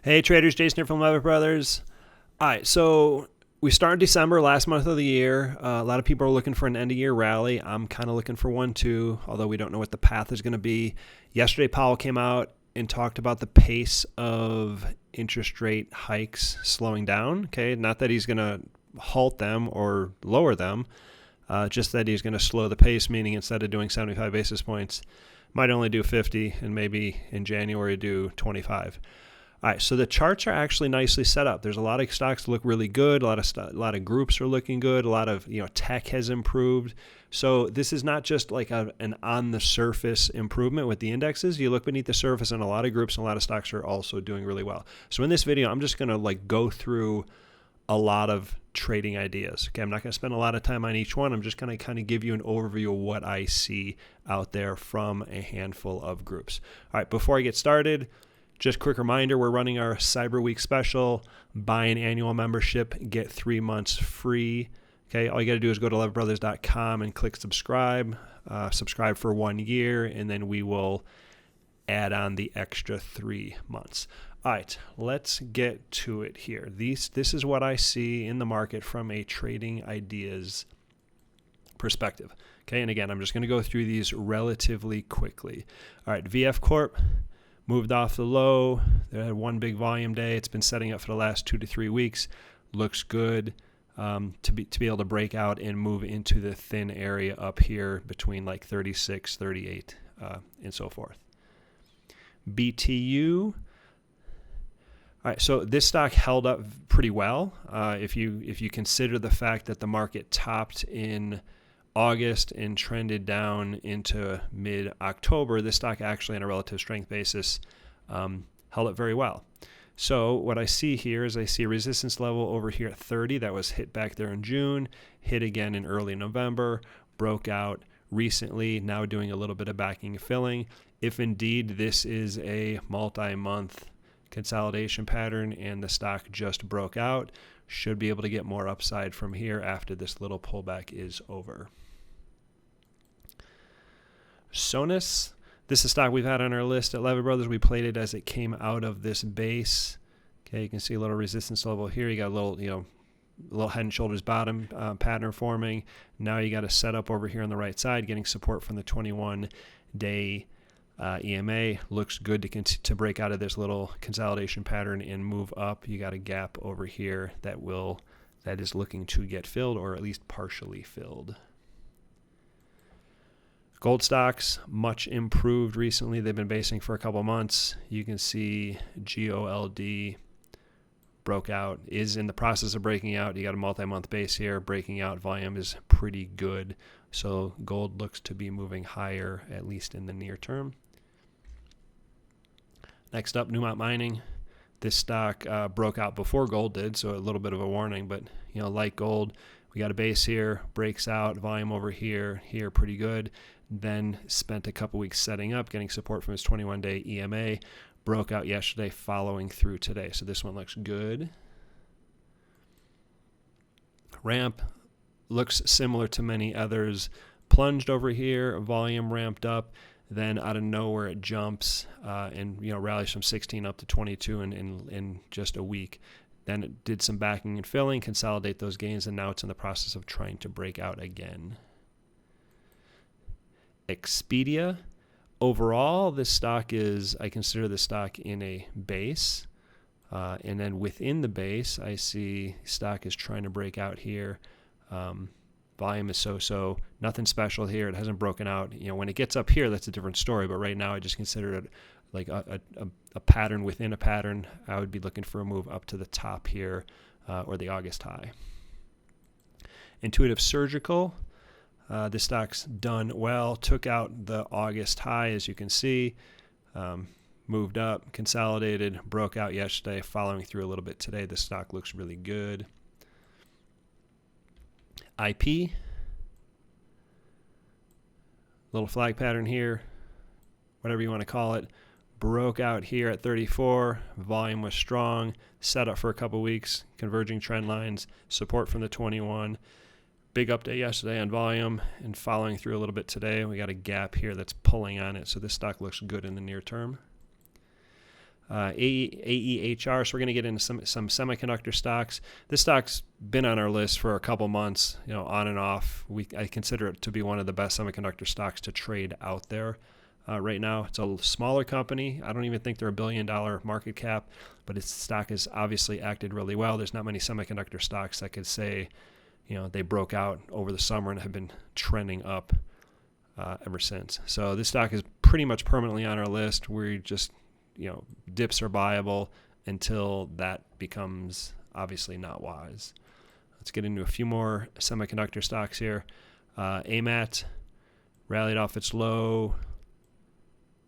Hey traders, Jason here from Levitt Brothers. All right, so we started December, last month of the year. A lot of people are looking for an end of year rally. I'm kind of looking for one too, although we don't know what the path is going to be. Yesterday, Powell came out and talked about the pace of interest rate hikes slowing down. Okay, not that he's going to halt them or lower them, just that he's going to slow the pace, meaning instead of doing 75 basis points, might only do 50 and maybe in January do 25. All right, so the charts are actually nicely set up. There's a lot of stocks that look really good. A lot of groups are looking good. A lot of tech has improved. So this is not just like an on the surface improvement with the indexes. You look beneath the surface, and a lot of groups and a lot of stocks are also doing really well. So in this video, I'm just going to go through a lot of trading ideas. Okay, I'm not going to spend a lot of time on each one. I'm just going to kind of give you an overview of what I see out there from a handful of groups. All right, before I get started, just quick reminder, we're running our Cyber Week special. Buy an annual membership, get 3 months free. Okay, all you got to do is go to levittbrothers.com and click subscribe. Subscribe for 1 year, and then we will add on the extra 3 months. All right, let's get to it here. This is what I see in the market from a trading ideas perspective. Okay, and again, I'm just going to go through these relatively quickly. All right, VF Corp moved off the low. They had one big volume day. It's been setting up for the last 2 to 3 weeks. Looks good to be able to break out and move into the thin area up here between like 36, 38, and so forth. BTU. All right, so this stock held up pretty well. If you consider the fact that the market topped in August and trended down into mid-October, this stock actually on a relative strength basis held up very well. So what I see here is I see a resistance level over here at 30 that was hit back there in June, hit again in early November, broke out recently, now doing a little bit of backing and filling. If indeed this is a multi-month consolidation pattern and the stock just broke out, should be able to get more upside from here after this little pullback is over. Sonus, this is a stock we've had on our list at Levitt Brothers. We played it as it came out of this base. Okay, you can see a little resistance level here. You got a little, little head and shoulders bottom pattern forming. Now you got a setup over here on the right side, getting support from the 21-day EMA. Looks good to break out of this little consolidation pattern and move up. You got a gap over here that is looking to get filled, or at least partially filled. Gold stocks, much improved recently. They've been basing for a couple months. You can see GOLD broke out, is in the process of breaking out. You got a multi-month base here. Breaking out volume is pretty good. So gold looks to be moving higher, at least in the near term. Next up, Newmont Mining. This stock broke out before gold did, so a little bit of a warning. But like gold, we got a base here, breaks out, volume over here, pretty good. Then spent a couple weeks setting up, getting support from his 21-day EMA. Broke out yesterday, following through today. So this one looks good. Ramp looks similar to many others. Plunged over here, volume ramped up. Then out of nowhere it jumps and rallies from 16 up to 22 in just a week. Then it did some backing and filling, consolidate those gains, and now it's in the process of trying to break out again. Expedia. Overall, this stock I consider this stock in a base. And then within the base, I see stock is trying to break out here. Volume is so-so, nothing special here. It hasn't broken out. When it gets up here, that's a different story. But right now, I just consider it like a pattern within a pattern. I would be looking for a move up to the top here or the August high. Intuitive Surgical. This stock's done well. Took out the August high, as you can see. Moved up, consolidated, broke out yesterday, following through a little bit today. The stock looks really good. IP, little flag pattern here, whatever you want to call it, broke out here at 34, volume was strong, set up for a couple weeks, converging trend lines, support from the 21, big update yesterday on volume, and following through a little bit today. We got a gap here that's pulling on it, so this stock looks good in the near term. AEHR. So we're going to get into some semiconductor stocks. This stock's been on our list for a couple months, on and off. I consider it to be one of the best semiconductor stocks to trade out there. Right now, it's a smaller company. I don't even think they're $1 billion market cap, but its stock has obviously acted really well. There's not many semiconductor stocks that could say, they broke out over the summer and have been trending up ever since. So this stock is pretty much permanently on our list. We just, dips are viable until that becomes obviously not wise. Let's get into a few more semiconductor stocks here. AMAT rallied off its low,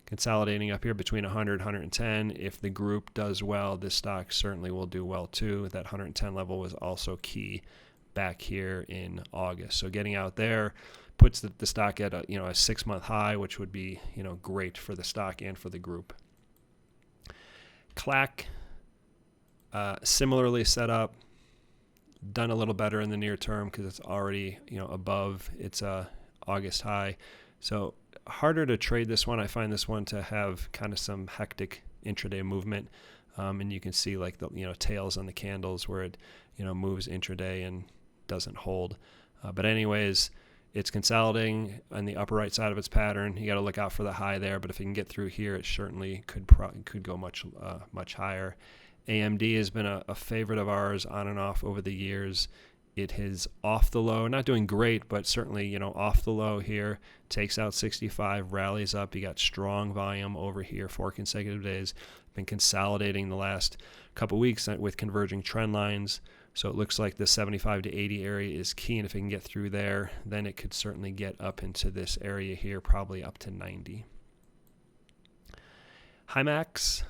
consolidating up here between 100 110. If the group does well, this stock certainly will do well too. That 110 level was also key back here in August. So getting out there puts the stock at a 6-month high, which would be great for the stock and for the group. CLAC, similarly set up, done a little better in the near term because it's already above its August high. So harder to trade this one. I find this one to have kind of some hectic intraday movement, and you can see like the tails on the candles where it moves intraday and doesn't hold. But anyways, it's consolidating on the upper right side of its pattern. You got to look out for the high there, but if it can get through here, it certainly could go much higher. AMD has been a favorite of ours on and off over the years. It is off the low, not doing great, but certainly, off the low here, takes out 65, rallies up. You got strong volume over here, 4 consecutive days. Been consolidating the last couple weeks with converging trend lines. So it looks like the 75 to 80 area is key, and if it can get through there, then it could certainly get up into this area here, probably up to 90. Himax,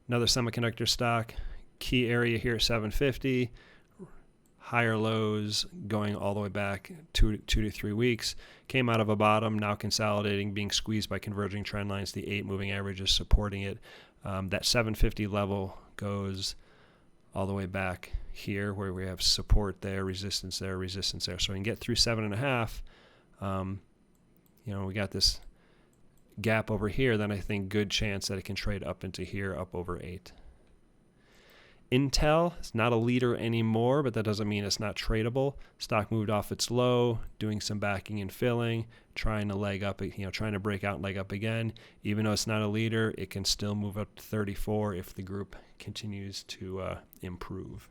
another semiconductor stock, key area here, 750. Higher lows going all the way back 2 to 3 weeks. Came out of a bottom, now consolidating, being squeezed by converging trend lines. The 8 moving average is supporting it. That 750 level goes all the way back here where we have support there, resistance there, resistance there. So we can get through 7.5. We got this gap over here, then I think good chance that it can trade up into here, up over 8. Intel is not a leader anymore, but that doesn't mean it's not tradable. Stock moved off its low, doing some backing and filling, trying to leg up, trying to break out and leg up again. Even though it's not a leader, it can still move up to 34 if the group continues to improve.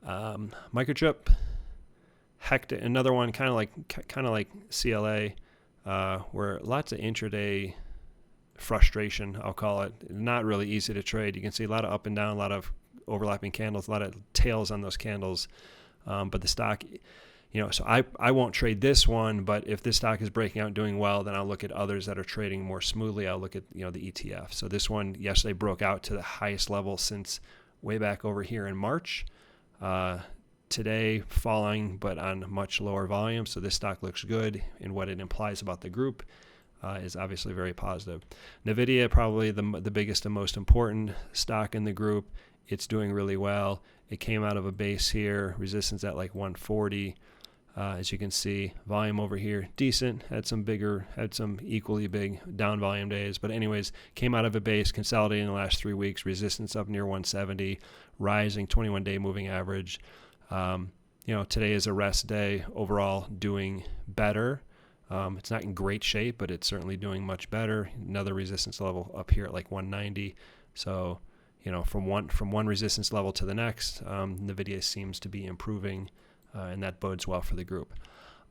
Microchip, hectic, another one kind of like CLA, where lots of intraday frustration, I'll call it. Not really easy to trade. You can see a lot of up and down, a lot of overlapping candles, a lot of tails on those candles. But the stock, so I won't trade this one, but if this stock is breaking out and doing well, then I'll look at others that are trading more smoothly. I'll look at, the ETF. So this one yesterday broke out to the highest level since way back over here in March. Today falling, but on much lower volume. So this stock looks good, and what it implies about the group is obviously very positive. NVIDIA, probably the biggest and most important stock in the group. It's doing really well. It came out of a base here, resistance at like 140. As you can see, volume over here, decent. Had some equally big down volume days. But anyways, came out of a base, consolidating the last 3 weeks, resistance up near 170, rising 21-day moving average. Today is a rest day. Overall, doing better. It's not in great shape, but it's certainly doing much better. Another resistance level up here at like 190. So, from one resistance level to the next, NVIDIA seems to be improving, and that bodes well for the group.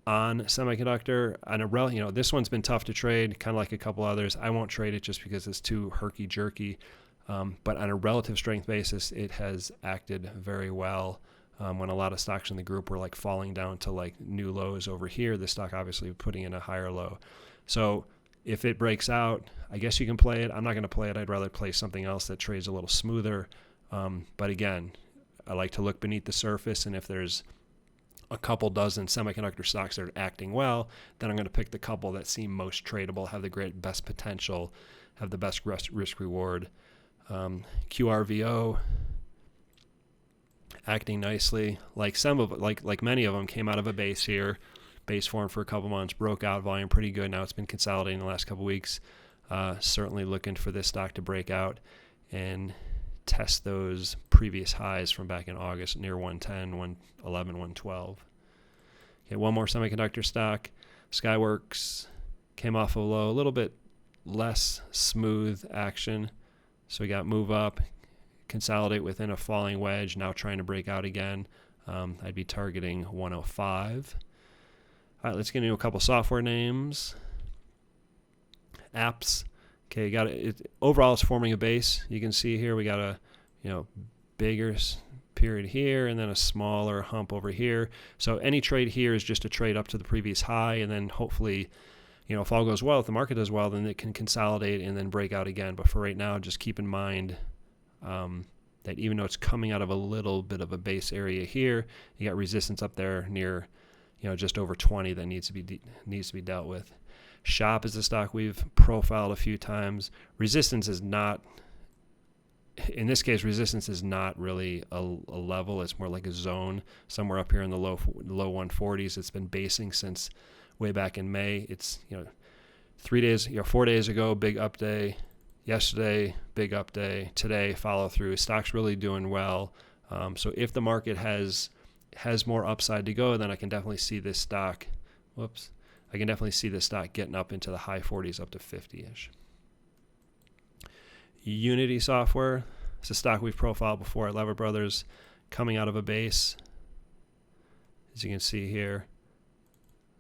On semiconductor, this one's been tough to trade, kind of like a couple others. I won't trade it just because it's too herky-jerky. But on a relative strength basis, it has acted very well. When a lot of stocks in the group were like falling down to like new lows over here, this stock obviously putting in a higher low. So if it breaks out, I guess you can play it. I'm not going to play it. I'd rather play something else that trades a little smoother. But again, I like to look beneath the surface, and if there's a couple dozen semiconductor stocks that are acting well, then I'm going to pick the couple that seem most tradable, have the best potential, have the best risk reward. QRVO acting nicely, like many of them came out of a base form for a couple months, broke out, volume pretty good. Now it's been consolidating the last couple weeks. Certainly looking for this stock to break out and test those previous highs from back in August near 110, 111, 112. Okay, one more semiconductor stock. Skyworks came off a low, a little bit less smooth action. So we got move up, consolidate within a falling wedge, now trying to break out again. I'd be targeting 105. All right, let's get into a couple software names. Apps. Okay, got it. Overall, it's forming a base. You can see here we got a bigger period here and then a smaller hump over here. So any trade here is just a trade up to the previous high, and then hopefully, if all goes well, if the market does well, then it can consolidate and then break out again. But for right now, just keep in mind that even though it's coming out of a little bit of a base area here, you got resistance up there near, just over 20 that needs to be dealt with. Shop is a stock we've profiled a few times. Resistance is not, in this case, resistance is not really a level. It's more like a zone somewhere up here in the low 140s. It's been basing since way back in May. It's 4 days ago, big up day. Yesterday, big up day. Today, follow through. Stock's really doing well. So if the market has more upside to go, then I can definitely see this stock. I can definitely see this stock getting up into the high 40s, up to 50-ish. Unity Software. It's a stock we've profiled before at Lever Brothers, coming out of a base, as you can see here.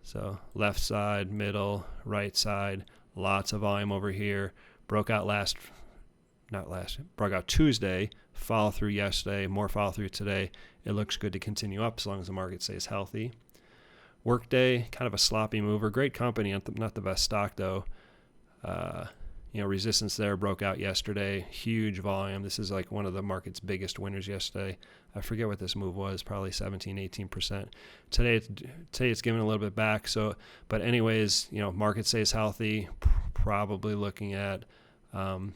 So left side, middle, right side, lots of volume over here. Broke out broke out Tuesday, follow through yesterday, more follow through today. It looks good to continue up as long as the market stays healthy. Workday, kind of a sloppy mover. Great company, not the best stock though. Resistance there broke out yesterday. Huge volume. This is like one of the market's biggest winners yesterday. I forget what this move was, probably 17, 18%. Today it's giving a little bit back. So, but anyways, market stays healthy. Probably looking at, another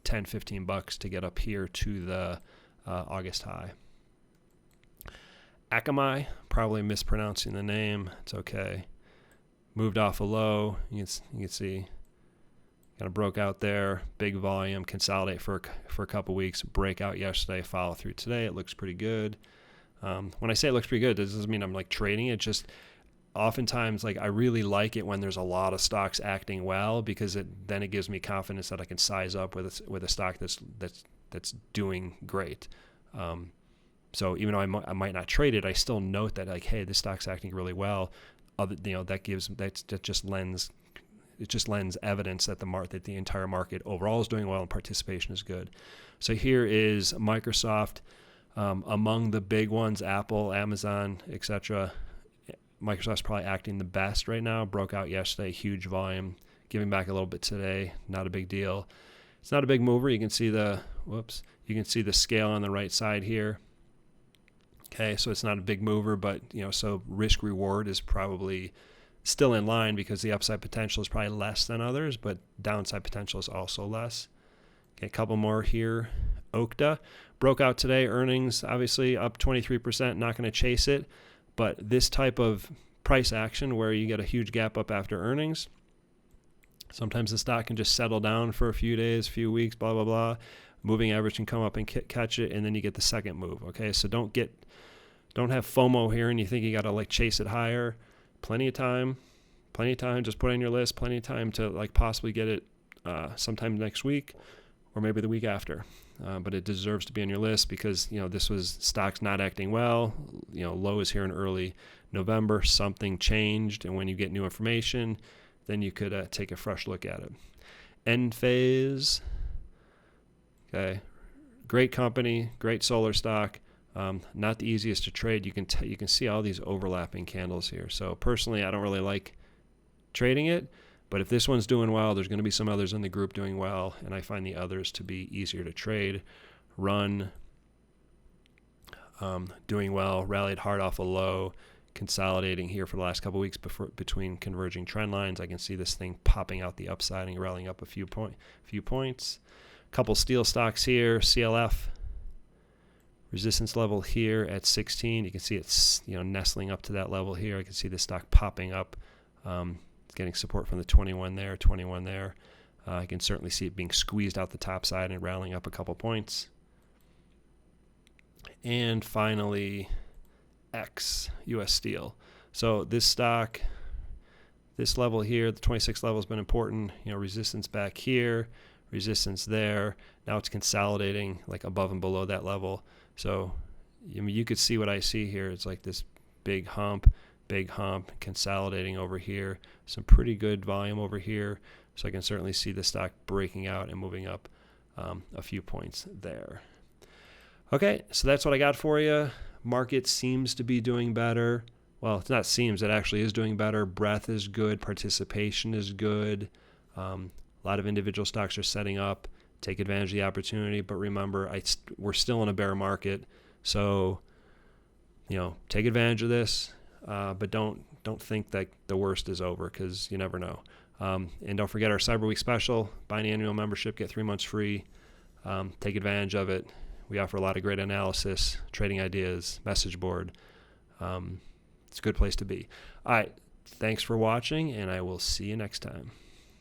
10, 15 bucks to get up here to the August high. Akamai, probably mispronouncing the name. It's okay. Moved off a low. You can see kind of broke out there. Big volume. Consolidate for a couple weeks. Breakout yesterday. Follow through today. It looks pretty good. When I say it looks pretty good, this doesn't mean I'm like trading it. Just oftentimes, I really like it when there's a lot of stocks acting well, because then it gives me confidence that I can size up with a stock that's doing great. So even though I might not trade it, I still note that hey, this stock's acting really well. That just lends evidence that the entire market overall is doing well and participation is good. So here is Microsoft, among the big ones, Apple, Amazon, etc. Microsoft's probably acting the best right now. Broke out yesterday, huge volume, giving back a little bit today. Not a big deal. It's not a big mover. You can see the scale on the right side here. Okay, so it's not a big mover, but so risk reward is probably still in line because the upside potential is probably less than others, but downside potential is also less. Okay, a couple more here. Okta broke out today. Earnings obviously up 23%. Not going to chase it, but this type of price action where you get a huge gap up after earnings, sometimes the stock can just settle down for a few days, few weeks, blah blah blah. Moving average can come up and catch it, and then you get the second move. Okay, so don't have FOMO here and you think you got to chase it higher. Plenty of time. Just put it on your list. Plenty of time to possibly get it sometime next week or maybe the week after. But it deserves to be on your list because this was stocks not acting well. Low is here in early November. Something changed, and when you get new information, then you could take a fresh look at it. Enphase. Okay, great company, great solar stock. Not the easiest to trade. You can see all these overlapping candles here. So personally, I don't really like trading it, but if this one's doing well, there's going to be some others in the group doing well, and I find the others to be easier to trade. Run, doing well, rallied hard off a low, consolidating here for the last couple weeks between converging trend lines. I can see this thing popping out the upside and rallying up a few points. Couple steel stocks here. CLF, resistance level here at 16. You can see it's nestling up to that level here. I can see the stock popping up. It's getting support from the 21 there, 21 there. I can certainly see it being squeezed out the top side and rallying up a couple points. And finally, X, U.S. Steel. So this stock, this level here, the 26 level has been important. Resistance back here, resistance there. Now it's consolidating like above and below that level. So you could see what I see here. It's like this big hump, consolidating over here. Some pretty good volume over here. So I can certainly see the stock breaking out and moving up a few points there. Okay, so that's what I got for you. Market seems to be doing better. Well, it's not seems, it actually is doing better. Breadth is good. Participation is good. A lot of individual stocks are setting up. Take advantage of the opportunity. But remember, we're still in a bear market. So, take advantage of this. But don't think that the worst is over, because you never know. And don't forget our Cyber Week special. Buy an annual membership, get 3 months free. Take advantage of it. We offer a lot of great analysis, trading ideas, message board. It's a good place to be. All right. Thanks for watching, and I will see you next time.